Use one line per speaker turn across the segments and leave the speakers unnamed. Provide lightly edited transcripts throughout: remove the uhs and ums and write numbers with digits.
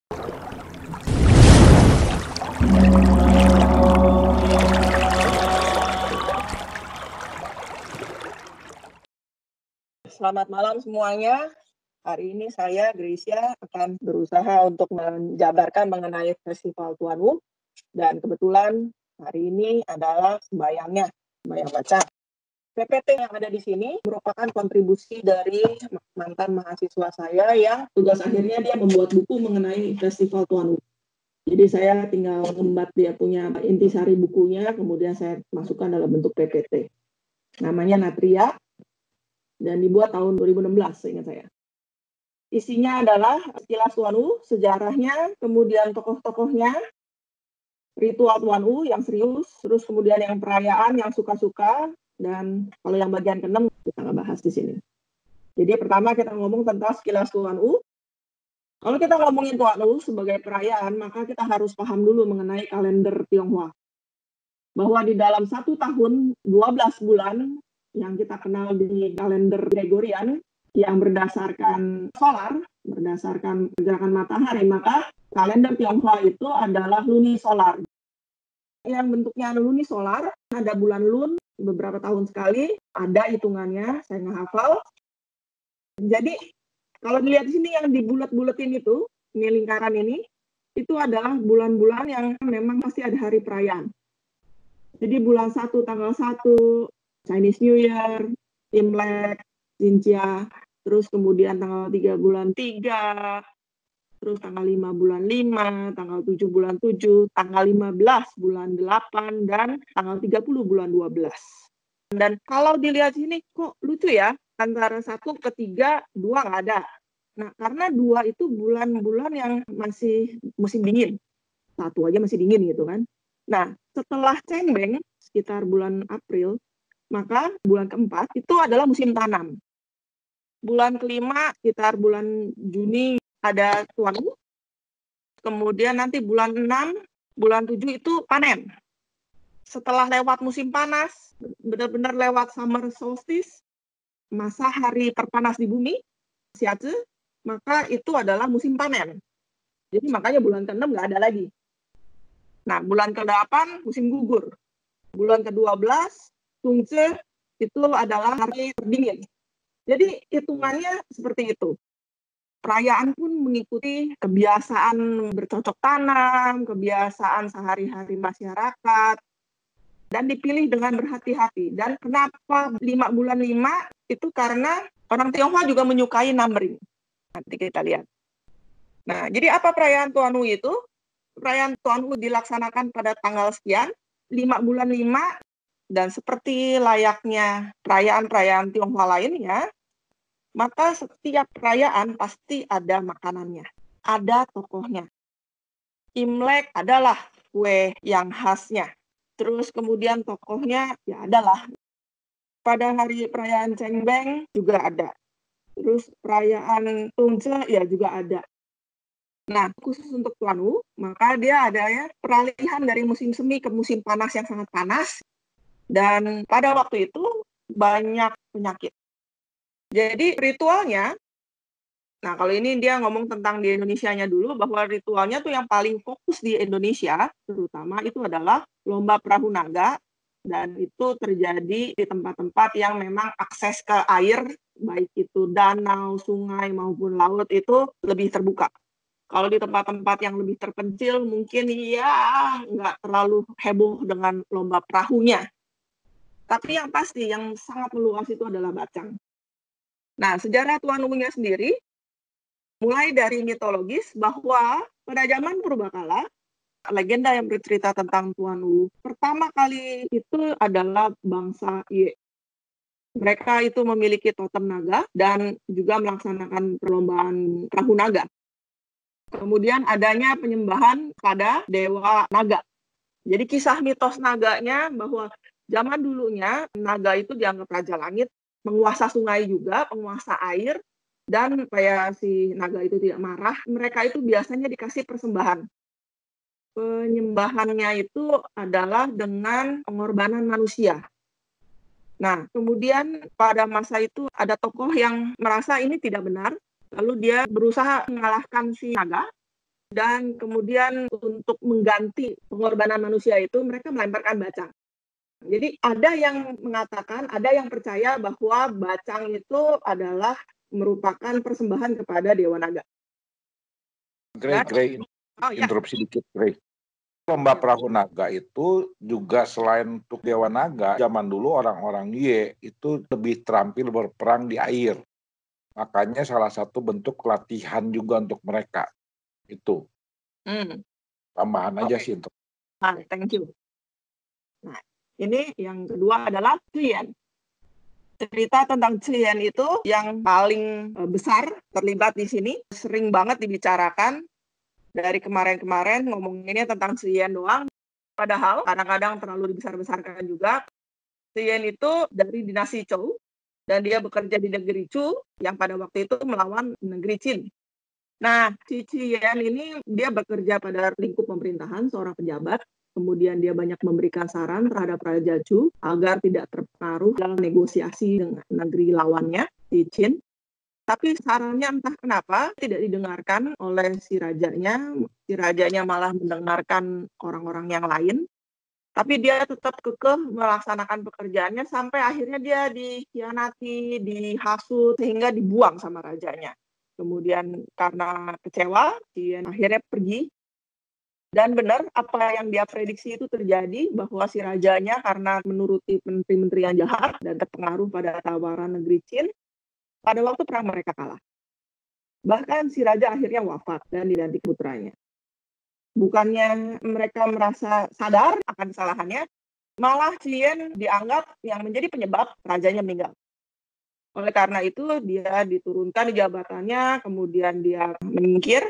Selamat malam semuanya. Hari ini saya, Gracia, akan berusaha untuk menjabarkan mengenai Festival Tuanu. Dan kebetulan hari ini adalah sembayang baca. PPT yang ada di sini merupakan kontribusi dari mantan mahasiswa saya yang tugas akhirnya dia membuat buku mengenai Festival Tuanu. Jadi saya tinggal membuat dia punya intisari bukunya, kemudian saya masukkan dalam bentuk PPT. Namanya Natria, dan dibuat tahun 2016, seingat saya. Isinya adalah sekilas Tuanu, sejarahnya, kemudian tokoh-tokohnya, ritual Tuanu yang serius, terus kemudian yang perayaan, yang suka-suka, dan kalau yang bagian ke-6 kita nggak bahas di sini. Jadi pertama kita ngomong tentang sekilas Tuanu. Kalau kita ngomongin Tuanu sebagai perayaan, maka kita harus paham dulu mengenai kalender Tionghoa. Bahwa di dalam 1 tahun, 12 bulan, yang kita kenal di kalender Gregorian yang berdasarkan solar, berdasarkan pergerakan matahari, maka kalender Tionghoa itu adalah lunisolar. Yang bentuknya lunisolar, ada bulan Lun beberapa tahun sekali, ada hitungannya, saya nggak hafal. Jadi kalau dilihat di sini yang dibulet-buletin itu, ini lingkaran ini, itu adalah bulan-bulan yang memang pasti ada hari perayaan. Jadi bulan 1 tanggal 1 Chinese New Year, Imlek, Xinjia, terus kemudian tanggal 3 bulan 3, terus tanggal 5 bulan 5, tanggal 7 bulan 7, tanggal 15 bulan 8, dan tanggal 30 bulan 12. Dan kalau dilihat sini kok lucu ya, antara 1 ke 3, 2 nggak ada. Nah, karena 2 itu bulan-bulan yang masih musim dingin. 1 aja masih dingin gitu kan. Nah, setelah Cengbeng, sekitar bulan April, maka bulan ke-4 itu adalah musim tanam. Bulan ke-5 sekitar bulan Juni ada Tuanu. Kemudian nanti bulan 6, bulan 7 itu panen. Setelah lewat musim panas, benar-benar lewat summer solstice, masa hari terpanas di bumi, Xiazi, maka itu adalah musim panen. Jadi makanya bulan ke-6 nggak ada lagi. Nah, bulan ke-8 musim gugur. Bulan ke-12 Tungce itu adalah hari terdingin. Jadi hitungannya seperti itu. Perayaan pun mengikuti kebiasaan bercocok tanam, kebiasaan sehari-hari masyarakat, dan dipilih dengan berhati-hati. Dan kenapa 5 bulan 5? Itu karena orang Tionghoa juga menyukai numbering. Nanti kita lihat. Nah, jadi apa perayaan Tuanu itu? Perayaan Tuanu dilaksanakan pada tanggal sekian, 5 bulan 5, dan seperti layaknya perayaan-perayaan Tionghoa lainnya, maka setiap perayaan pasti ada makanannya, ada tokohnya. Imlek adalah kue yang khasnya. Terus kemudian tokohnya ya adalah. Pada hari perayaan Cengbeng juga ada. Terus perayaan Tungce ya juga ada. Nah, khusus untuk Tuanu, maka dia ada ya peralihan dari musim semi ke musim panas yang sangat panas. Dan pada waktu itu banyak penyakit. Jadi ritualnya, nah kalau ini dia ngomong tentang di Indonesianya dulu, bahwa ritualnya tuh yang paling fokus di Indonesia, terutama itu adalah lomba perahu naga, dan itu terjadi di tempat-tempat yang memang akses ke air, baik itu danau, sungai, maupun laut, itu lebih terbuka. Kalau di tempat-tempat yang lebih terpencil, mungkin ya nggak terlalu heboh dengan lomba perahunya. Tapi yang pasti, yang sangat meluas itu adalah bacang. Nah, sejarah Tuanunya sendiri, mulai dari mitologis bahwa pada zaman purbakala, legenda yang bercerita tentang Tuanu pertama kali itu adalah bangsa Ye. Mereka itu memiliki totem naga dan juga melaksanakan perlombaan perahu naga. Kemudian adanya penyembahan pada dewa naga. Jadi kisah mitos naganya bahwa zaman dulunya naga itu dianggap raja langit, penguasa sungai juga, penguasa air, dan supaya si naga itu tidak marah, mereka itu biasanya dikasih persembahan. Penyembahannya itu adalah dengan pengorbanan manusia. Nah, kemudian pada masa itu ada tokoh yang merasa ini tidak benar, lalu dia berusaha mengalahkan si naga, Dan kemudian untuk mengganti pengorbanan manusia itu mereka melemparkan bacang. Jadi ada yang mengatakan, ada yang percaya bahwa bacang itu adalah merupakan persembahan kepada Dewa Naga.
Grey, interupsi dikit, Grey. Lomba perahu naga itu juga selain untuk Dewa Naga, zaman dulu orang-orang Ye itu lebih terampil berperang di air. Makanya salah satu bentuk latihan juga untuk mereka. Itu. Tambahan aja sih untuk.
Thank you. Nah, ini yang kedua adalah Cuyen. Cerita tentang Cuyen itu yang paling besar terlibat di sini, sering banget dibicarakan. Dari kemarin-kemarin ngomonginnya tentang Cuyen doang, padahal kadang-kadang terlalu dibesar-besarkan juga. Cuyen itu dari dinasti Zhou, dan dia bekerja di negeri Chu, yang pada waktu itu melawan negeri Qin. Nah, si Cuyen ini dia bekerja pada lingkup pemerintahan, seorang pejabat. Kemudian dia banyak memberikan saran terhadap Raja Chu agar tidak terpengaruh dalam negosiasi dengan negeri lawannya, di Qin. Tapi sarannya entah kenapa tidak didengarkan oleh si rajanya. Si rajanya malah mendengarkan orang-orang yang lain. Tapi dia tetap kekeh melaksanakan pekerjaannya sampai akhirnya dia dikhianati, dihasut, sehingga dibuang sama rajanya. Kemudian karena kecewa, dia akhirnya pergi. Dan benar apa yang dia prediksi itu terjadi, bahwa si rajanya karena menuruti menteri-menteri yang jahat dan terpengaruh pada tawaran negeri Qin, pada waktu perang mereka kalah. Bahkan si raja akhirnya wafat dan diganti putranya. Bukannya mereka merasa sadar akan kesalahannya, malah Cuyen dianggap yang menjadi penyebab rajanya meninggal. Oleh karena itu, dia diturunkan di jabatannya, kemudian dia menyingkir,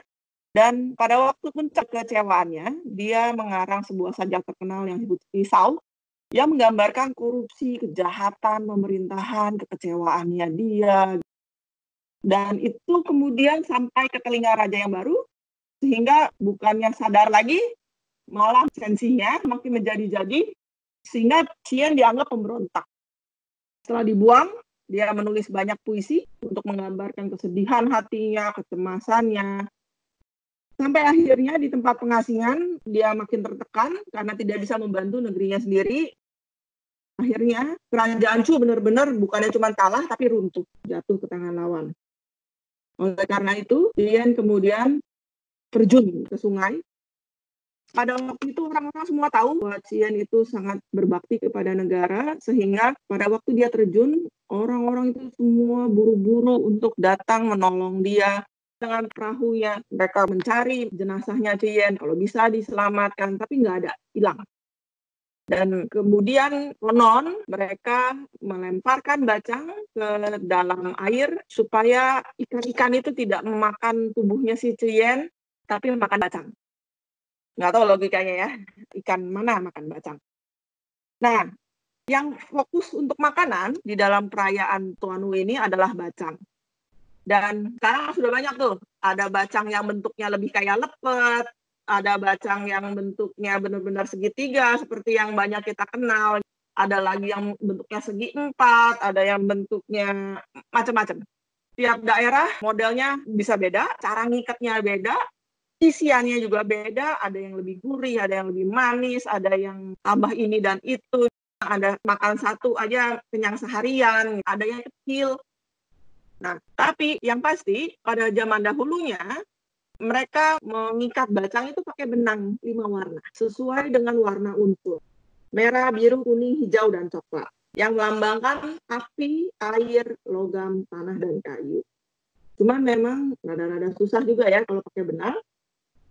dan pada waktu puncak kekecewaannya, dia mengarang sebuah sajak terkenal yang disebut Risau, yang menggambarkan korupsi, kejahatan pemerintahan, kekecewaannya dia. Dan itu kemudian sampai ke telinga raja yang baru, sehingga bukannya sadar lagi, malah sensinya makin menjadi-jadi, sehingga Cuyen dianggap pemberontak. Setelah dibuang, dia menulis banyak puisi untuk menggambarkan kesedihan hatinya, kecemasannya. Sampai akhirnya di tempat pengasingan, dia makin tertekan karena tidak bisa membantu negerinya sendiri. Akhirnya, kerajaan Chu benar-benar bukannya cuma kalah, tapi runtuh, jatuh ke tangan lawan. Oleh karena itu, Cuyen kemudian terjun ke sungai. Pada waktu itu orang-orang semua tahu bahwa Cuyen itu sangat berbakti kepada negara, sehingga pada waktu dia terjun, orang-orang itu semua buru-buru untuk datang menolong dia. Dengan perahunya, mereka mencari jenazahnya Cuyen, kalau bisa diselamatkan, tapi nggak ada, hilang. Dan kemudian konon mereka melemparkan bacang ke dalam air supaya ikan-ikan itu tidak memakan tubuhnya si Cuyen, tapi memakan bacang. Nggak tahu logikanya ya, ikan mana makan bacang. Nah, yang fokus untuk makanan di dalam perayaan Tuanu ini adalah bacang. Dan sekarang sudah banyak tuh, ada bacang yang bentuknya lebih kayak lepet, ada bacang yang bentuknya benar-benar segitiga seperti yang banyak kita kenal, ada lagi yang bentuknya segi empat, ada yang bentuknya macam-macam. Tiap daerah modelnya bisa beda, cara ngikatnya beda, isiannya juga beda, ada yang lebih gurih, ada yang lebih manis, ada yang tambah ini dan itu, ada makan satu aja kenyang seharian, ada yang kecil. Nah, tapi yang pasti pada zaman dahulunya mereka mengikat bacang itu pakai benang 5 warna, sesuai dengan warna unsur. Merah, biru, kuning, hijau, dan coklat. Yang melambangkan api, air, logam, tanah, dan kayu. Cuman memang rada-rada susah juga ya kalau pakai benang.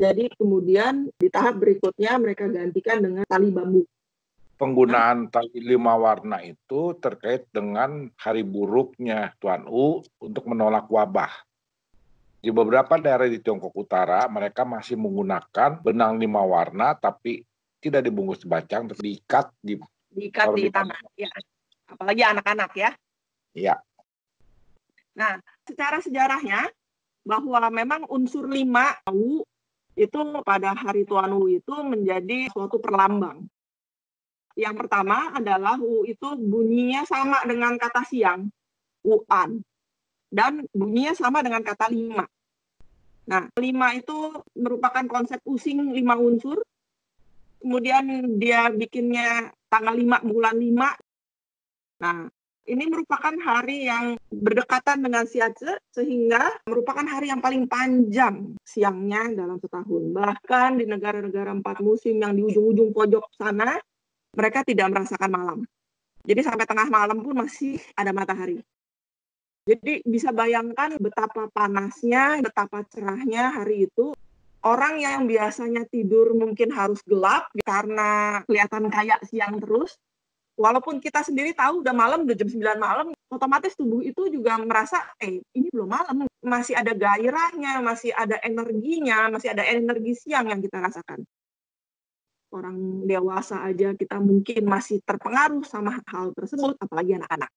Jadi kemudian di tahap berikutnya mereka gantikan dengan tali bambu.
Penggunaan tali 5 warna itu terkait dengan hari buruknya Tuan U untuk menolak wabah. Di beberapa daerah di Tiongkok Utara, mereka masih menggunakan benang 5 warna, tapi tidak dibungkus bacang, tapi diikat
di tanah. Ya. Apalagi anak-anak ya.
Iya.
Nah, secara sejarahnya, bahwa memang unsur 5 U itu pada hari Tuan U itu menjadi suatu perlambang. Yang pertama adalah U itu bunyinya sama dengan kata siang, Uan. Dan bunyinya sama dengan kata 5. Nah, 5 itu merupakan konsep Using 5 unsur. Kemudian dia bikinnya tanggal 5 bulan 5. Nah, ini merupakan hari yang berdekatan dengan Siatse, sehingga merupakan hari yang paling panjang siangnya dalam setahun. Bahkan di negara-negara 4 musim yang di ujung-ujung pojok sana, mereka tidak merasakan malam. Jadi sampai tengah malam pun masih ada matahari. Jadi bisa bayangkan betapa panasnya, betapa cerahnya hari itu. Orang yang biasanya tidur mungkin harus gelap karena kelihatan kayak siang terus. Walaupun kita sendiri tahu udah malam, udah jam 9 malam, otomatis tubuh itu juga merasa, ini belum malam, masih ada gairahnya, masih ada energinya, masih ada energi siang yang kita rasakan. Orang dewasa aja kita mungkin masih terpengaruh sama hal tersebut, apalagi anak-anak.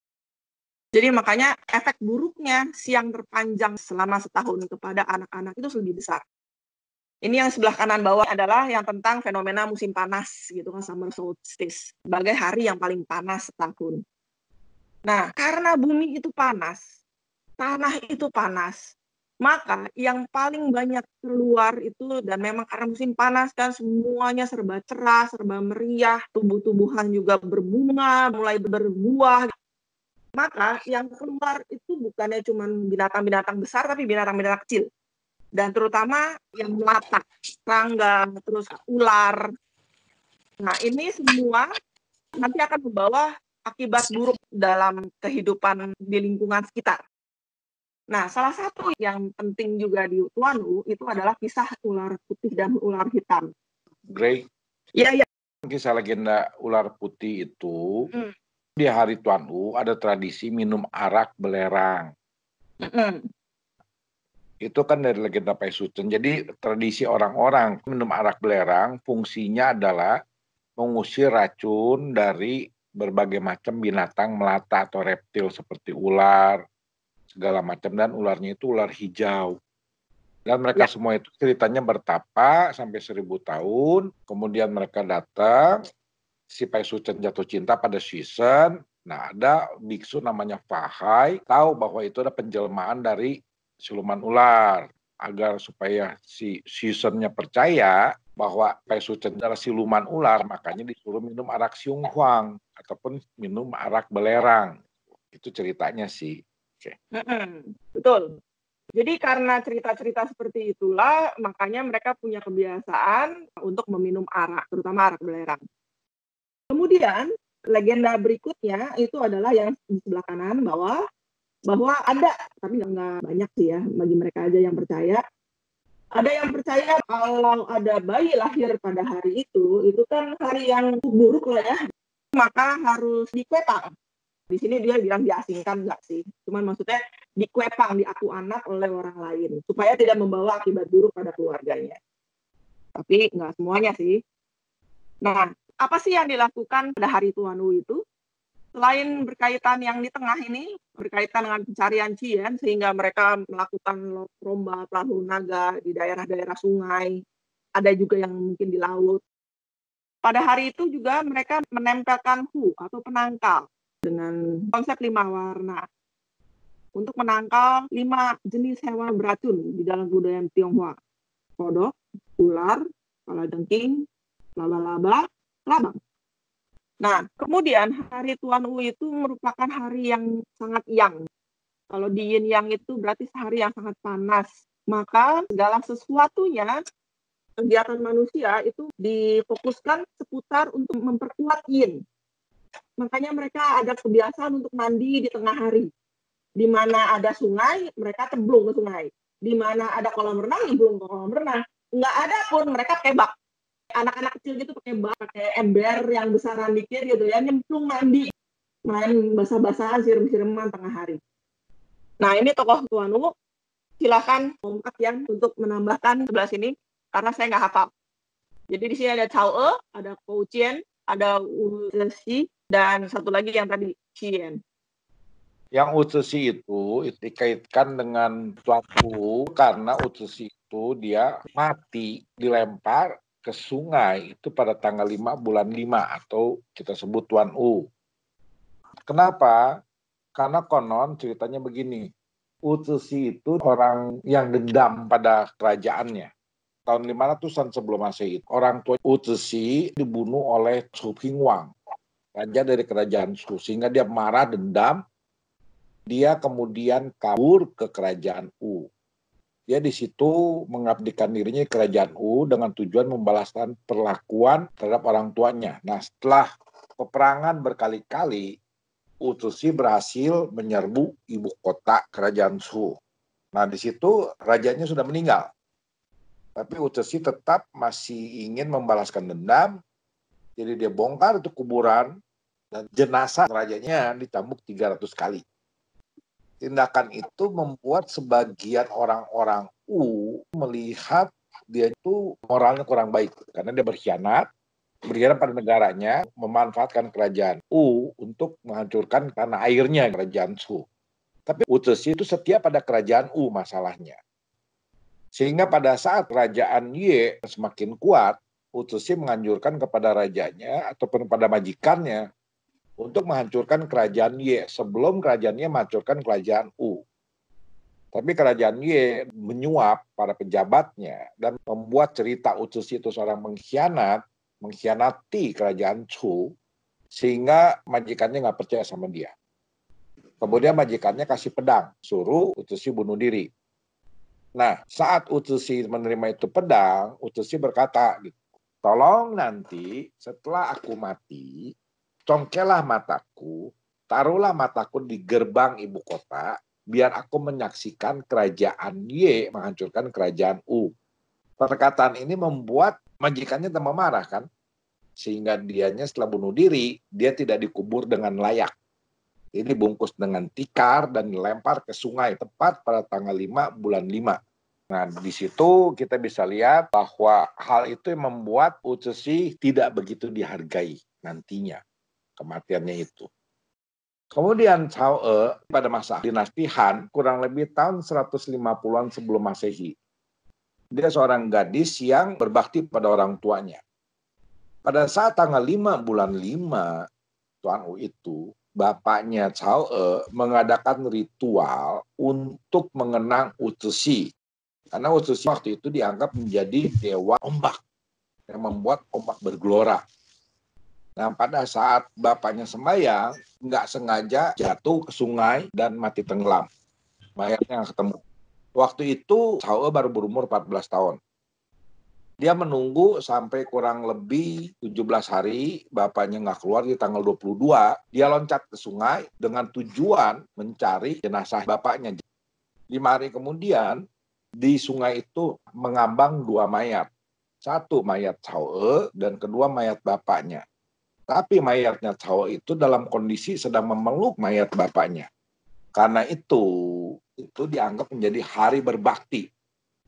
Jadi makanya efek buruknya siang terpanjang selama setahun kepada anak-anak itu lebih besar. Ini yang sebelah kanan bawah adalah yang tentang fenomena musim panas gitu kan, summer solstice, sebagai hari yang paling panas setahun. Nah, karena bumi itu panas, tanah itu panas, maka yang paling banyak keluar itu, dan memang karena musim panas kan semuanya serba cerah, serba meriah, tumbuh-tumbuhan juga berbunga, mulai berbuah. Maka yang keluar itu bukannya cuma binatang-binatang besar, tapi binatang-binatang kecil. Dan terutama yang melata, serangga, terus ular. Nah, ini semua nanti akan membawa akibat buruk dalam kehidupan di lingkungan sekitar. Nah, salah satu yang penting juga di Tuanu itu adalah kisah ular putih dan ular hitam.
Grey,
Iya.
kisah legenda ular putih itu, di hari Tuanu ada tradisi minum arak belerang. Itu kan dari legenda Paisucen. Jadi tradisi orang-orang minum arak belerang fungsinya adalah mengusir racun dari berbagai macam binatang melata atau reptil seperti ular, segala macam, dan ularnya itu ular hijau. Dan mereka semua itu ceritanya bertapa sampai 1000 tahun, kemudian mereka datang, si Paisucen jatuh cinta pada Season. Nah, ada biksu namanya Fahai, tahu bahwa itu ada penjelmaan dari siluman ular. Agar supaya si Season-nya percaya bahwa Paisucen adalah siluman ular, makanya disuruh minum arak Siung Huang ataupun minum arak belerang. Itu ceritanya sih.
Betul. Jadi karena cerita-cerita seperti itulah, makanya mereka punya kebiasaan untuk meminum arak, terutama arak belerang. Kemudian legenda berikutnya itu adalah yang di sebelah kanan bawah, bahwa ada, tapi nggak banyak sih ya, bagi mereka aja yang percaya. Ada yang percaya kalau ada bayi lahir pada hari itu kan hari yang buruk lah ya, maka harus dikwepang. Di sini dia bilang diasingkan, enggak sih. Cuman maksudnya dikwepang, diaku anak oleh orang lain, supaya tidak membawa akibat buruk pada keluarganya. Tapi enggak semuanya sih. Nah, apa sih yang dilakukan pada hari Tuanu itu? Selain berkaitan yang di tengah ini, berkaitan dengan pencarian Cien, sehingga mereka melakukan lomba perahu naga di daerah-daerah sungai, ada juga yang mungkin di laut. Pada hari itu juga mereka menempelkan hu atau penangkal dengan konsep 5 warna untuk menangkal 5 jenis hewan beracun di dalam budaya Tionghoa. Kodok, ular, kalajengking, laba-laba, labang. Nah, kemudian hari Tuanu itu merupakan hari yang sangat yang. Kalau di yin yang itu berarti hari yang sangat panas. Maka segala sesuatunya, kegiatan manusia itu difokuskan seputar untuk memperkuat yin. Makanya mereka ada kebiasaan untuk mandi di tengah hari. Di mana ada sungai, mereka cemplung ke sungai. Di mana ada kolam renang, cemplung ke kolam renang. Nggak ada pun, mereka pakai bak. Anak-anak kecil gitu pakai bak, pakai ember yang besaran dikit gitu ya, nyemplung mandi. Main basah-basahan, siram-siraman tengah hari. Nah, ini tokoh Tuanu. Silakan Om Akian untuk menambahkan sebelah sini, karena saya nggak hafal. Jadi di sini ada Cao E, ada Kou Chien, ada Wu Zexi, dan satu lagi yang tadi Chien.
Yang Utsushi itu dikaitkan dengan suatu karena Utsushi itu dia mati dilempar ke sungai itu pada tanggal 5 bulan 5 atau kita sebut Tuan U. Kenapa? Karena konon ceritanya begini. Utusi itu orang yang dendam pada kerajaannya. Tahun 500-an sebelum Masehi, orang tua Utusi dibunuh oleh Su Pingwang, raja dari kerajaan Su, sehingga dia marah, dendam. Dia kemudian kabur ke kerajaan U. Dia di situ mengabdikan dirinya ke kerajaan U dengan tujuan membalaskan perlakuan terhadap orang tuanya. Nah, setelah peperangan berkali-kali, Utusi berhasil menyerbu ibu kota kerajaan Su. Nah, di situ rajanya sudah meninggal. Tapi Utusi tetap masih ingin membalaskan dendam. Jadi dia bongkar itu kuburan dan jenazah rajanya dicambuk 300 kali. Tindakan itu membuat sebagian orang-orang U melihat dia itu moralnya kurang baik karena dia berkhianat pada negaranya, memanfaatkan kerajaan U untuk menghancurkan tanah airnya kerajaan Su. Tapi Utusi itu setia pada kerajaan U masalahnya. Sehingga pada saat kerajaan Ye semakin kuat, Utusi menganjurkan kepada rajanya ataupun pada majikannya untuk menghancurkan kerajaan Ye sebelum kerajaan Ye menghancurkan kerajaan U. Tapi kerajaan Ye menyuap para pejabatnya dan membuat cerita Utusi itu seorang mengkhianati kerajaan Chu, sehingga majikannya nggak percaya sama dia. Kemudian majikannya kasih pedang, suruh Utusi bunuh diri. Nah, saat Utusi menerima itu pedang, Utusi berkata, tolong nanti setelah aku mati, congkelah mataku, taruhlah mataku di gerbang ibu kota, biar aku menyaksikan kerajaan Y menghancurkan kerajaan U. Perkataan ini membuat majikannya tambah marah kan, sehingga dianya setelah bunuh diri, dia tidak dikubur dengan layak. Ini dibungkus dengan tikar dan dilempar ke sungai tepat pada tanggal 5 bulan 5. Nah, di situ kita bisa lihat bahwa hal itu yang membuat Utusi tidak begitu dihargai nantinya, kematiannya itu. Kemudian Cao E pada masa dinasti Han, kurang lebih tahun 150-an sebelum Masehi. Dia seorang gadis yang berbakti pada orang tuanya. Pada saat tanggal 5 bulan 5, Tuan U itu, bapaknya Cao E mengadakan ritual untuk mengenang Utusi. Karena Utusi waktu itu dianggap menjadi dewa ombak yang membuat ombak bergelora. Nah, pada saat bapaknya sembahyang, nggak sengaja jatuh ke sungai dan mati tenggelam. Mayatnya nggak ketemu. Waktu itu Cao E baru berumur 14 tahun. Dia menunggu sampai kurang lebih 17 hari, bapaknya nggak keluar di tanggal 22, dia loncat ke sungai dengan tujuan mencari jenazah bapaknya. 5 hari kemudian, di sungai itu mengambang 2 mayat. Satu mayat Cao E dan kedua mayat bapaknya. Tapi mayatnya Cao E itu dalam kondisi sedang memeluk mayat bapaknya. Karena itu dianggap menjadi hari berbakti.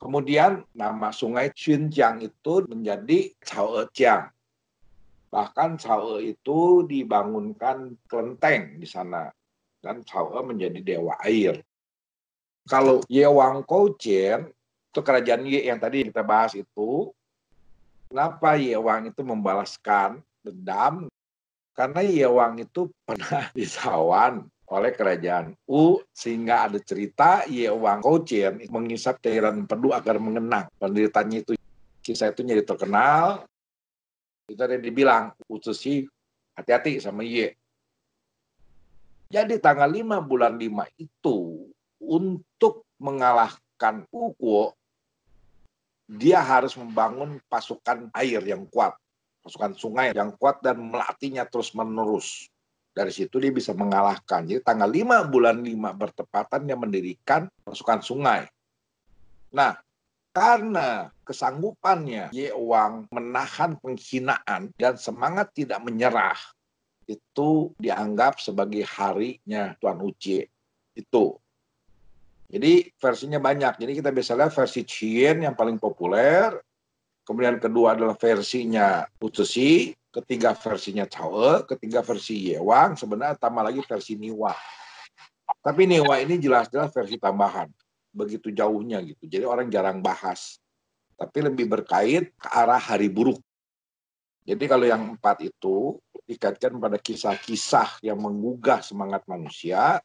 Kemudian nama sungai Xinjiang itu menjadi Cao E Jiang. Bahkan Cao E itu dibangunkan kelenteng di sana. Dan Cao E menjadi dewa air. Kalau Ye Wang Kou Jian, itu kerajaan Ye yang tadi kita bahas itu, kenapa Ye Wang itu membalaskan dendam? Karena Ye Wang itu pernah ditawan oleh kerajaan U, sehingga ada cerita Ye Wang Kou Jian mengisap cairan empedu agar mengenang penderitanya itu. Kisah itu jadi terkenal. Itu ada dibilang, Utusi hati-hati sama Ye. Jadi tanggal 5 bulan 5 itu, untuk mengalahkan Ukuo, dia harus membangun pasukan air yang kuat, pasukan sungai yang kuat dan melatihnya terus-menerus. Dari situ dia bisa mengalahkan. Jadi tanggal 5 bulan 5 bertepatan dia mendirikan pasukan sungai. Nah, karena kesanggupannya Ye Wang menahan penghinaan dan semangat tidak menyerah, itu dianggap sebagai harinya Tuan Ucie. Itu. Jadi versinya banyak. Jadi kita bisa lihat versi Qin yang paling populer. Kemudian kedua adalah versinya Utusi, ketiga versinya Cao E, ketiga versi Ye Wang, sebenarnya tambah lagi versi Niwa. Tapi Niwa ini jelas-jelas versi tambahan, begitu jauhnya gitu. Jadi orang jarang bahas, tapi lebih berkait ke arah hari buruk. Jadi kalau yang 4 itu dikaitkan pada kisah-kisah yang menggugah semangat manusia,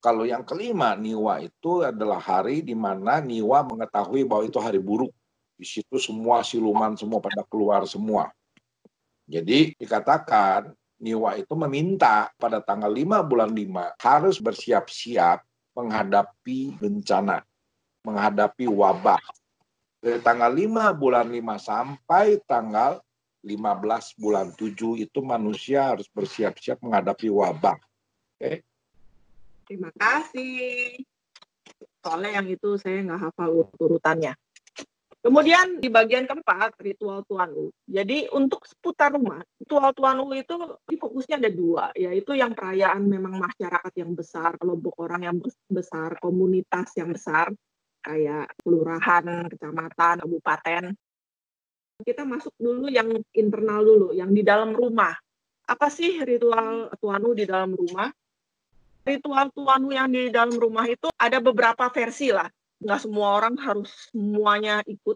Kalau yang kelima, Niwa itu adalah hari di mana Niwa mengetahui bahwa itu hari buruk. Di situ semua siluman semua pada keluar semua. Jadi dikatakan Niwa itu meminta pada tanggal 5 bulan 5 harus bersiap-siap menghadapi bencana, menghadapi wabah. Dari tanggal 5 bulan 5 sampai tanggal 15 bulan 7 itu manusia harus bersiap-siap menghadapi wabah. Oke?
Terima kasih. Soalnya yang itu saya nggak hafal urutannya. Kemudian di bagian keempat, ritual Tuan U. Jadi untuk seputar rumah, ritual Tuan U itu fokusnya ada dua, yaitu yang perayaan memang masyarakat yang besar, kelompok orang yang besar, komunitas yang besar, kayak kelurahan, kecamatan, kabupaten. Kita masuk dulu yang internal dulu, yang di dalam rumah. Apa sih ritual Tuan U di dalam rumah? Ritual Tuan U yang di dalam rumah itu ada beberapa versi lah. Nggak semua orang harus semuanya ikut.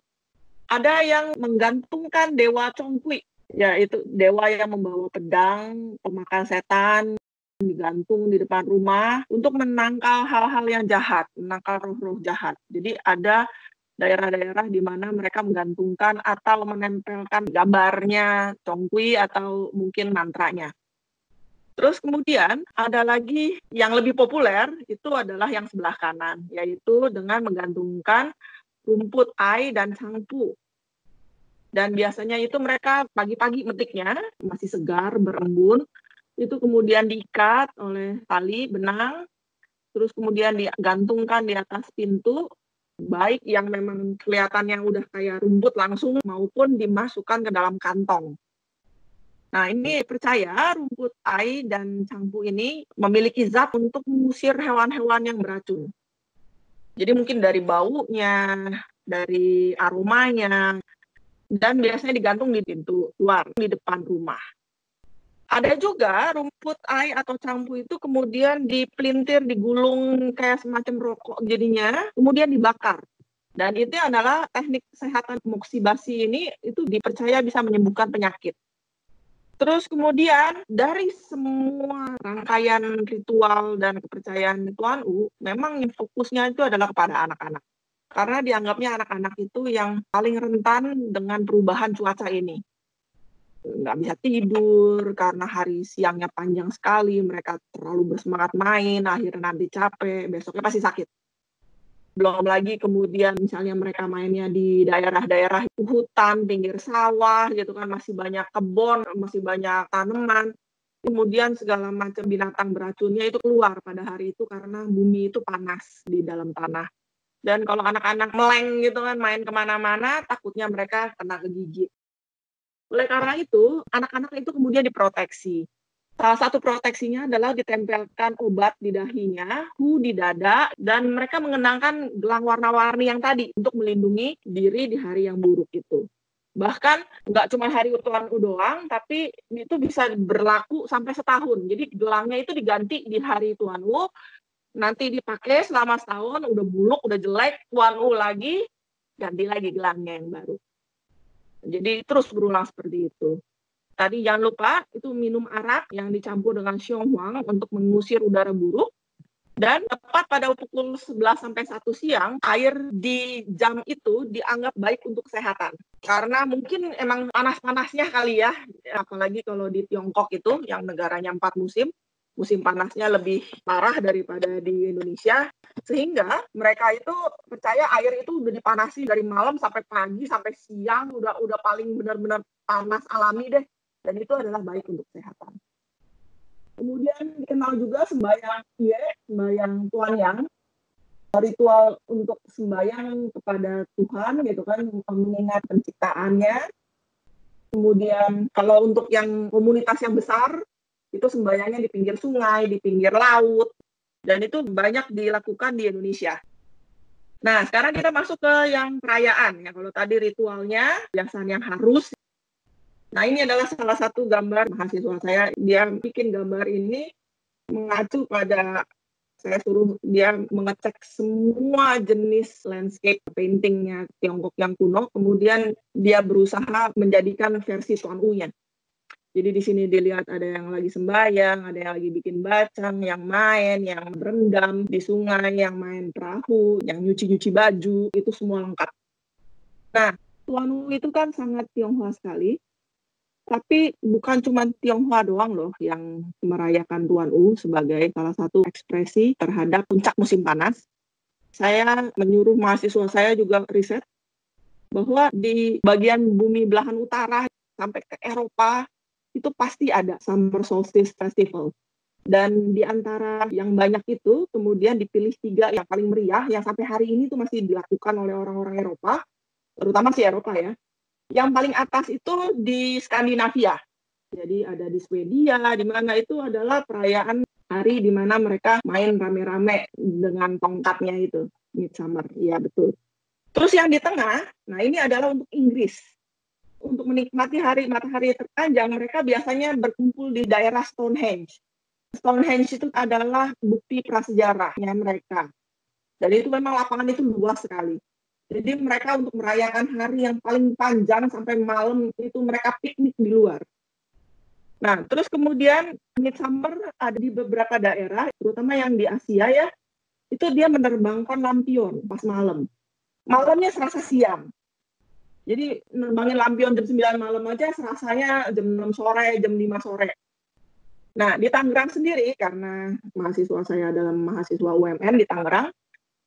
Ada yang menggantungkan dewa Congkui, yaitu dewa yang membawa pedang, pemakan setan, digantung di depan rumah untuk menangkal hal-hal yang jahat, menangkal roh-roh jahat. Jadi ada daerah-daerah di mana mereka menggantungkan atau menempelkan gambarnya Congkui atau mungkin mantranya. Terus kemudian ada lagi yang lebih populer, itu adalah yang sebelah kanan, yaitu dengan menggantungkan rumput ai dan sangpu. Dan biasanya itu mereka pagi-pagi metiknya, masih segar, berembun, itu kemudian diikat oleh tali benang, terus kemudian digantungkan di atas pintu, baik yang memang kelihatannya udah kayak rumput langsung maupun dimasukkan ke dalam kantong. Nah, ini percaya rumput ai dan cangpu ini memiliki zat untuk mengusir hewan-hewan yang beracun. Jadi mungkin dari baunya, dari aromanya, dan biasanya digantung di pintu luar, di depan rumah. Ada juga rumput ai atau cangpu itu kemudian dipelintir, digulung kayak semacam rokok jadinya, kemudian dibakar. Dan itu adalah teknik kesehatan moksibasi ini, itu dipercaya bisa menyembuhkan penyakit. Terus kemudian dari semua rangkaian ritual dan kepercayaan Tuan U, memang fokusnya itu adalah kepada anak-anak. Karena dianggapnya anak-anak itu yang paling rentan dengan perubahan cuaca ini. Nggak bisa tidur, karena hari siangnya panjang sekali, mereka terlalu bersemangat main, akhirnya nanti capek, besoknya pasti sakit. Belum lagi kemudian misalnya mereka mainnya di daerah-daerah hutan, pinggir sawah gitu kan, masih banyak kebun, masih banyak tanaman. Kemudian segala macam binatang beracunnya itu keluar pada hari itu karena bumi itu panas di dalam tanah. Dan kalau anak-anak meleng gitu kan, main kemana-mana, takutnya mereka kena kegigit. Oleh karena itu, anak-anak itu kemudian diproteksi. Salah satu proteksinya adalah ditempelkan obat di dahinya, di dada, dan mereka mengenakan gelang warna-warni yang tadi untuk melindungi diri di hari yang buruk itu. Bahkan nggak cuma hari Tuan U doang, tapi itu bisa berlaku sampai setahun. Jadi gelangnya itu diganti di hari Tuan U, nanti dipakai selama setahun, udah buluk, udah jelek, Tuan U lagi, ganti lagi gelangnya yang baru. Jadi terus berulang seperti itu. Tadi jangan lupa itu minum arak yang dicampur dengan xionghuang untuk mengusir udara buruk. Dan tepat pada pukul 11 sampai 1 siang, air di jam itu dianggap baik untuk kesehatan. Karena mungkin emang panas-panasnya kali ya, apalagi kalau di Tiongkok itu yang negaranya 4 musim, musim panasnya lebih parah daripada di Indonesia, sehingga mereka itu percaya air itu udah dipanasi dari malam sampai pagi sampai siang, udah paling benar-benar panas alami deh. Dan itu adalah baik untuk kesehatan. Kemudian dikenal juga sembahyang sembahyang Tuan Yang, ritual untuk sembahyang kepada Tuhan gitu kan, mengingat penciptaannya. Kemudian kalau untuk yang komunitas yang besar, itu sembahyangnya di pinggir sungai, di pinggir laut, dan itu banyak dilakukan di Indonesia. Nah, sekarang kita masuk ke yang perayaan. Ya, kalau tadi ritualnya, biasanya harus. Nah, ini adalah salah satu gambar mahasiswa saya. Dia bikin gambar ini mengacu pada, saya suruh dia mengecek semua jenis landscape paintingnya Tiongkok yang kuno, kemudian dia berusaha menjadikan versi Tuan U-nya. Jadi di sini dilihat ada yang lagi sembahyang, ada yang lagi bikin bacang, yang main, yang berendam di sungai, yang main perahu, yang nyuci-nyuci baju, itu semua lengkap. Nah, Tuanu itu kan sangat Tionghoa sekali, tapi bukan cuma Tionghoa doang loh yang merayakan Tuan sebagai salah satu ekspresi terhadap puncak musim panas. Saya menyuruh mahasiswa saya juga riset bahwa di bagian bumi belahan utara sampai ke Eropa itu pasti ada Summer Solstice Festival. Dan di antara yang banyak itu kemudian dipilih 3 yang paling meriah yang sampai hari ini tuh masih dilakukan oleh orang-orang Eropa, terutama si Eropa ya. Yang paling atas itu di Skandinavia. Jadi ada di Swedia, di mana itu adalah perayaan hari di mana mereka main rame-rame dengan tongkatnya itu, Midsummer. Iya, betul. Terus yang di tengah, nah ini adalah untuk Inggris. Untuk menikmati hari matahari terpanjang, mereka biasanya berkumpul di daerah Stonehenge. Stonehenge itu adalah bukti prasejarahnya mereka. Dan itu memang lapangan itu luas sekali. Jadi mereka untuk merayakan hari yang paling panjang sampai malam itu mereka piknik di luar. Nah, terus kemudian Midsummer ada di beberapa daerah, terutama yang di Asia ya, itu dia menerbangkan lampion pas malam. Malamnya serasa siang. Jadi nerbangin lampion jam 9 malam aja serasanya jam 6 sore, jam 5 sore. Nah, di Tangerang sendiri, karena mahasiswa saya adalah mahasiswa UMN di Tangerang,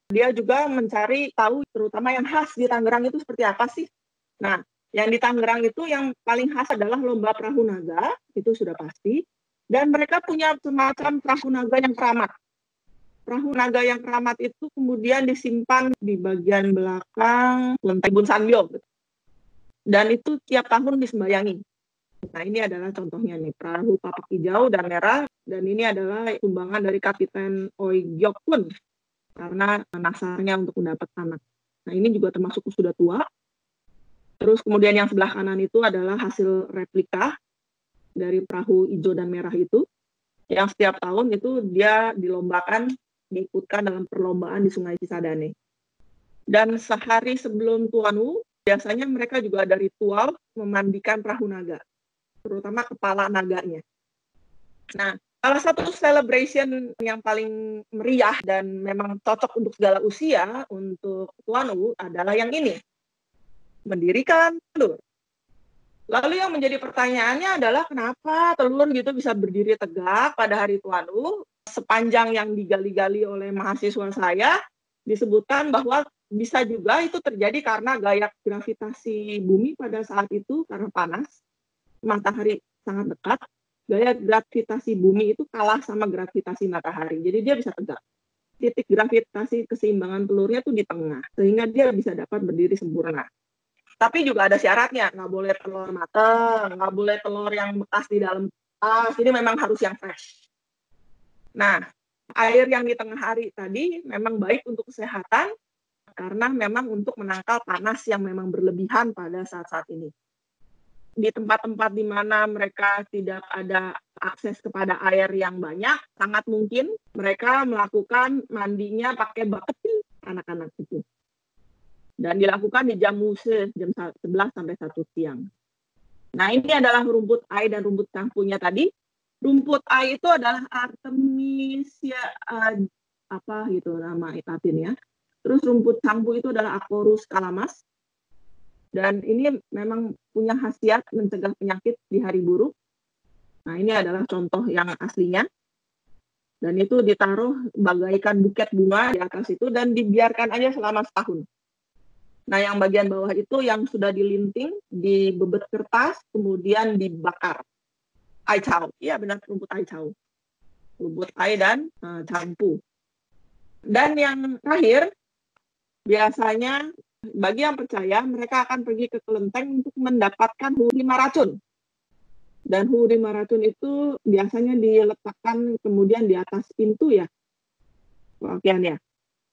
dia juga mencari tahu terutama yang khas di Tangerang itu seperti apa sih. Nah, yang di Tangerang itu yang paling khas adalah lomba perahu naga, itu sudah pasti. Dan mereka punya semacam perahu naga yang keramat. Perahu naga yang keramat itu kemudian disimpan di bagian belakang Lenteng Bun Sanbyo. Dan itu tiap tahun disembayangi. Nah, ini adalah contohnya nih, perahu papak hijau dan merah. Dan ini adalah sumbangan dari Kapiten Oi Gyok Kun karena nasarnya untuk mendapat anak. Nah, ini juga termasuk sudah tua. Terus kemudian yang sebelah kanan itu adalah hasil replika dari perahu hijau dan merah itu, yang setiap tahun itu dia dilombakan, diikutkan dalam perlombaan di Sungai Cisadane. Dan sehari sebelum Tuanu, biasanya mereka juga ada ritual memandikan perahu naga, terutama kepala naganya. Nah, salah satu celebration yang paling meriah dan memang cocok untuk segala usia untuk Tuanu adalah yang ini, mendirikan telur. Lalu yang menjadi pertanyaannya adalah kenapa telur gitu bisa berdiri tegak pada hari Tuanu? Sepanjang yang digali-gali oleh mahasiswa saya, disebutkan bahwa bisa juga itu terjadi karena gaya gravitasi bumi pada saat itu karena panas, matahari sangat dekat, gaya gravitasi bumi itu kalah sama gravitasi matahari. Jadi dia bisa tegak. Titik gravitasi keseimbangan telurnya tuh di tengah, sehingga dia bisa dapat berdiri sempurna. Tapi juga ada syaratnya, nggak boleh telur matang, nggak boleh telur yang bekas di dalam kulkas, jadi memang harus yang fresh. Nah, air yang di tengah hari tadi memang baik untuk kesehatan, karena memang untuk menangkal panas yang memang berlebihan pada saat-saat ini. Di tempat-tempat di mana mereka tidak ada akses kepada air yang banyak, sangat mungkin mereka melakukan mandinya pakai bucket anak-anak itu. Dan dilakukan di jam muse, jam 11 sampai 1 siang. Nah, ini adalah rumput ai dan rumput cangkunya tadi. Rumput ai itu adalah Artemisia apa gitu nama latinnya. Terus rumput cangku itu adalah Acorus calamas. Dan ini memang punya khasiat mencegah penyakit di hari buruk. Nah, ini adalah contoh yang aslinya. Dan itu ditaruh bagaikan buket bunga di atas itu dan dibiarkan aja selama setahun. Nah, yang bagian bawah itu yang sudah dilinting, dibebet kertas, kemudian dibakar. Ai chow, iya benar rumput ai chow. Rumput ai dan campu. Dan yang terakhir, biasanya bagi yang percaya, mereka akan pergi ke kelenteng untuk mendapatkan hurima racun. Dan hurima racun itu biasanya diletakkan kemudian di atas pintu ya, pakaiannya.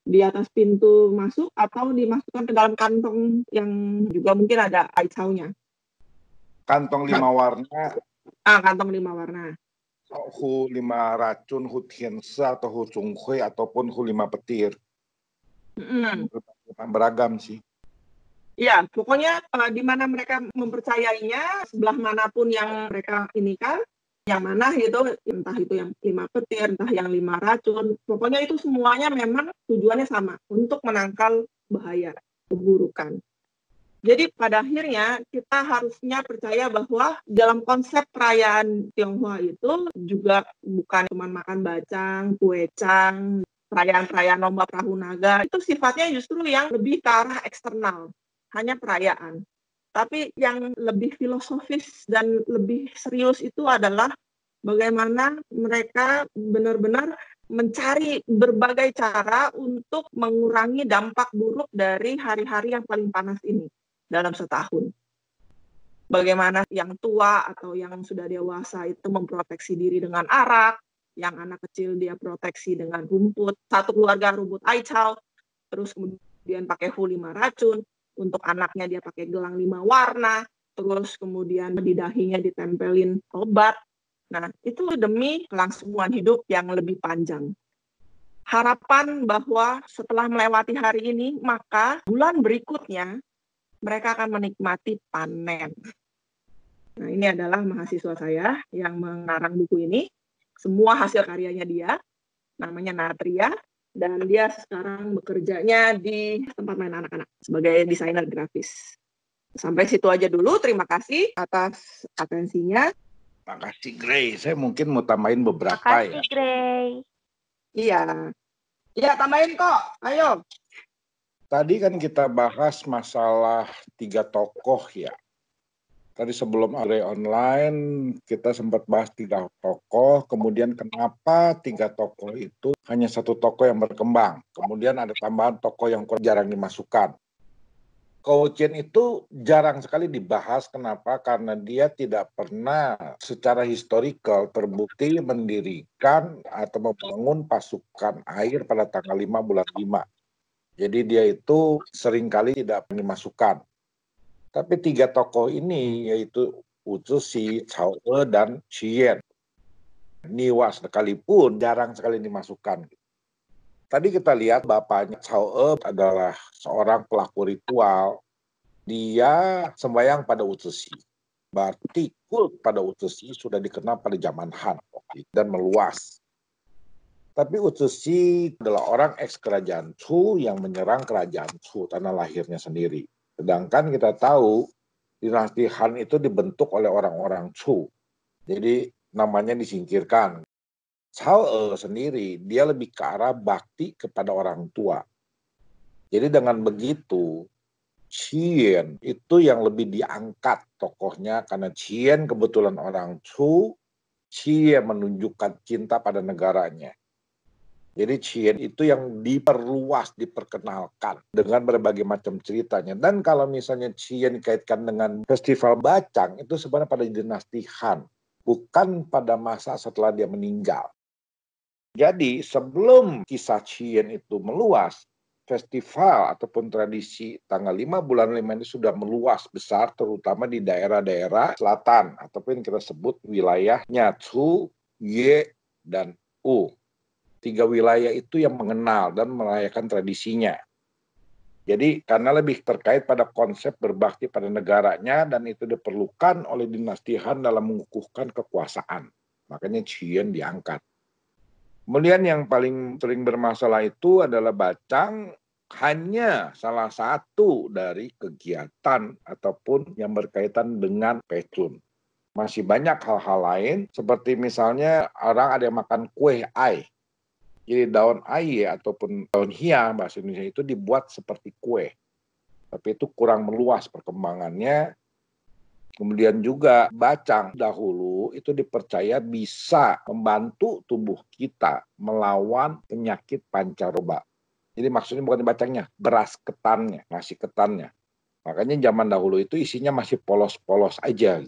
Di atas pintu masuk atau dimasukkan ke dalam kantong yang juga mungkin ada ai chow-nya.
Kantong 5 warna.
Kantong 5 warna.
Hu 5 racun, hu tiansa atau hu cunghui ataupun hu 5 petir. Beragam sih.
Ya, pokoknya di mana mereka mempercayainya, sebelah manapun yang mereka ini kan, yang mana gitu, entah itu yang 5 petir, entah yang 5 racun, pokoknya itu semuanya memang tujuannya sama, untuk menangkal bahaya, keburukan. Jadi pada akhirnya kita harusnya percaya bahwa dalam konsep perayaan Tionghoa itu juga bukan cuma makan bacang, kue cang, perayaan-perayaan lomba perahu naga, itu sifatnya justru yang lebih ke arah eksternal, hanya perayaan. Tapi yang lebih filosofis dan lebih serius itu adalah bagaimana mereka benar-benar mencari berbagai cara untuk mengurangi dampak buruk dari hari-hari yang paling panas ini dalam setahun. Bagaimana yang tua atau yang sudah dewasa itu memproteksi diri dengan arak, yang anak kecil dia proteksi dengan rumput, satu keluarga rumput aicau, terus kemudian pakai hu 5 racun, untuk anaknya dia pakai gelang 5 warna, terus kemudian di dahinya ditempelin obat. Nah, itu demi kelangsungan hidup yang lebih panjang. Harapan bahwa setelah melewati hari ini, maka bulan berikutnya mereka akan menikmati panen. Nah, ini adalah mahasiswa saya yang mengarang buku ini. Semua hasil karyanya dia, namanya Natria, dan dia sekarang bekerjanya di tempat main anak-anak sebagai desainer grafis. Sampai situ aja dulu, terima kasih atas atensinya.
Makasih Gray, saya mungkin mau tambahin beberapa
Makasih,
ya.
Gray.
Iya, tambahin kok, ayo.
Tadi kan kita bahas masalah 3 tokoh ya. Tadi sebelum Gray online, kita sempat bahas 3 tokoh, kemudian kenapa 3 tokoh itu hanya 1 tokoh yang berkembang. Kemudian ada tambahan tokoh yang jarang dimasukkan. Kou Chen itu jarang sekali dibahas, kenapa? Karena dia tidak pernah secara historical terbukti mendirikan atau membangun pasukan air pada tanggal 5 bulan 5. Jadi dia itu seringkali tidak dimasukkan. Tapi 3 tokoh ini yaitu Wu Zixi, Cao E, dan Xi Yan. Niwa sekalipun jarang sekali dimasukkan. Tadi kita lihat bapaknya Cao E adalah seorang pelaku ritual. Dia sembahyang pada Wu Zixi. Berarti kult pada Wu Zixi sudah dikenal pada zaman Han dan meluas. Tapi Wu Zixi adalah orang ex-kerajaan Chu yang menyerang kerajaan Chu, tanah lahirnya sendiri. Sedangkan kita tahu dinasti Han itu dibentuk oleh orang-orang Chu. Jadi namanya disingkirkan. Cao E sendiri, dia lebih ke arah bakti kepada orang tua. Jadi dengan begitu, Qian itu yang lebih diangkat tokohnya karena Qian kebetulan orang Chu, Qian menunjukkan cinta pada negaranya. Jadi Qian itu yang diperluas, diperkenalkan dengan berbagai macam ceritanya. Dan kalau misalnya Qian dikaitkan dengan festival bacang, itu sebenarnya pada dinasti Han, bukan pada masa setelah dia meninggal. Jadi sebelum kisah Qian itu meluas, festival ataupun tradisi tanggal 5 bulan 5 ini sudah meluas besar, terutama di daerah-daerah selatan, ataupun kita sebut wilayahnya Chu, Ye, dan U. 3 wilayah itu yang mengenal dan merayakan tradisinya. Jadi karena lebih terkait pada konsep berbakti pada negaranya dan itu diperlukan oleh dinasti Han dalam mengukuhkan kekuasaan. Makanya Qian diangkat. Kemudian yang paling sering bermasalah itu adalah bacang hanya salah satu dari kegiatan ataupun yang berkaitan dengan pecun. Masih banyak hal-hal lain seperti misalnya orang ada yang makan kue ai. Jadi daun ai ataupun daun hia bahasa Indonesia itu dibuat seperti kue. Tapi itu kurang meluas perkembangannya. Kemudian juga bacang dahulu itu dipercaya bisa membantu tubuh kita melawan penyakit pancaroba. Jadi maksudnya bukan bacangnya, beras ketannya, nasi ketannya. Makanya zaman dahulu itu isinya masih polos-polos aja.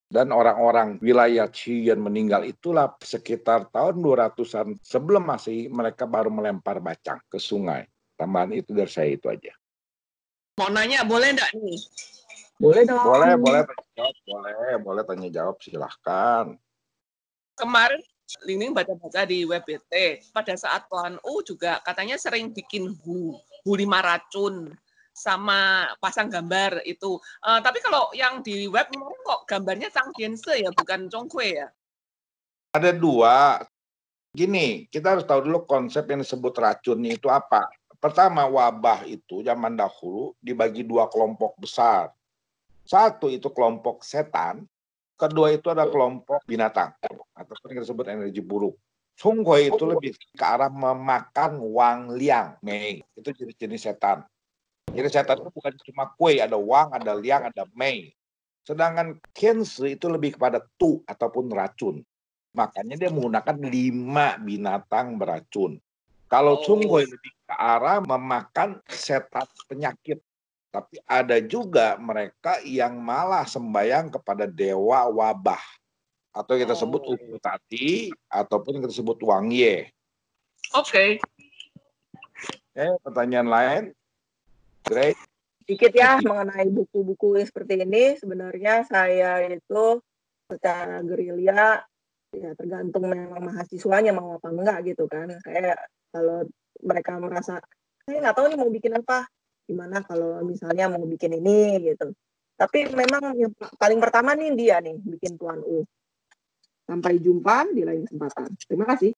Dan orang-orang wilayah Qian meninggal itulah sekitar tahun 200-an sebelum Masehi mereka baru melempar bacang ke sungai. Tambahan itu dari saya itu aja.
Mau nanya boleh enggak nih?
Boleh dong.
Boleh tanya jawab silahkan.
Kemarin Lining baca-baca di WebBT, pada saat Tuan U juga katanya sering bikin hu 5 racun. sama pasang gambar itu. Tapi kalau yang di web kemarin kok gambarnya Chang Tianse ya, bukan Zhong Hui ya?
Ada dua. Gini, kita harus tahu dulu konsep yang disebut racun itu apa. Pertama, wabah itu zaman dahulu dibagi dua kelompok besar. Satu itu kelompok setan, kedua itu ada kelompok binatang, atau yang disebut energi buruk. Zhong Hui itu lebih ke arah memakan Wang Liang, Mei. Itu jenis-jenis setan. Jadi setan itu bukan cuma kue, ada Wang, ada Liang, ada Mei. Sedangkan Tianzi itu lebih kepada tu ataupun racun. Makanya dia menggunakan 5 binatang beracun. Kalau Zhong Hui lebih ke arah memakan setan penyakit. Tapi ada juga mereka yang malah sembahyang kepada dewa wabah. Atau kita sebut Uputati, ataupun kita sebut Wang Ye.
Oke.
Pertanyaan lain? Great.
Sedikit ya mengenai buku-buku seperti ini. Sebenarnya saya itu secara gerilya, ya tergantung memang mahasiswanya mau apa enggak gitu kan. Kayak kalau mereka merasa, saya nggak tahu nih mau bikin apa, gimana kalau misalnya mau bikin ini gitu. Tapi memang yang paling pertama nih dia nih bikin Tuan U. Sampai jumpa di lain kesempatan. Terima kasih.